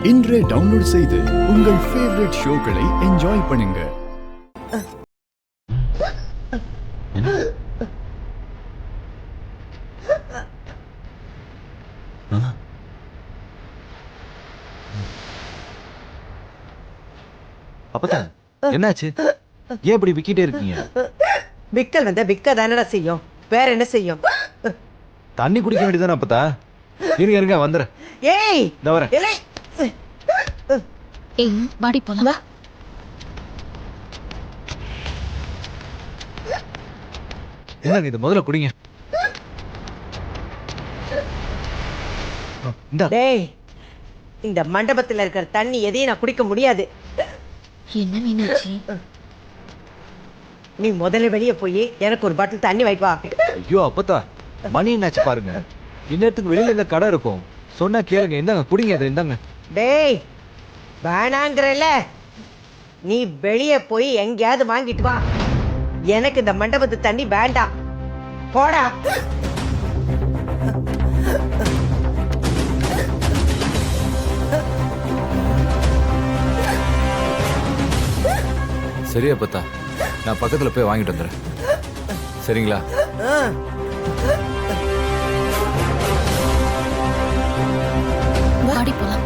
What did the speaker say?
இன்றே டவுன்லோட் செய்து உங்கள் ஃபேவரட் ஷோக்களை என்ஜாய் பண்ணுங்க. அப்பதான் என்னாச்சு? ஏன் இப்படி விக்கிட்டே இருக்கீங்க? விக்கல் வந்தா விக்க தானடா செய்யும், வேற என்ன செய்யும்? தண்ணி குடிக்க வேண்டியதானே அப்பதா? இருங்க இருங்க வந்துடுறேன். ஏய் இந்த வரேன். ஏய் வாடி போலாம். என்னங்க இது முதல்ல குடிங்க. இந்தா. டேய், இந்த மண்டபத்தில் இருக்கிற தண்ணி எதையும் நான் குடிக்க முடியாது. என்ன மீனாட்சி? நீ முதல்ல வெளியே போய் எனக்கு ஒரு பாட்டில் தண்ணி வாங்கிட்டு வா. ஐயோ அப்பத்தா, மணி என்னாச்சு பாருங்க. இந்நேரத்துக்கு வெளியில இந்த கடை இருக்கும். சொன்னா கேளுங்க. இந்தாங்க குடிங்க இதை. இந்தாங்க. டேய் வேணாங்கிறல்ல, நீ வெளியே போய் எங்கேயாவது வாங்கிட்டு வா. எனக்கு இந்த மண்டபத்து தண்ணி வேண்டாம். போடா. சரி அப்பத்தா, நான் பக்கத்துல போய் வாங்கிட்டு வந்துடுறேன். சரிங்களா? வாடி போலாம்.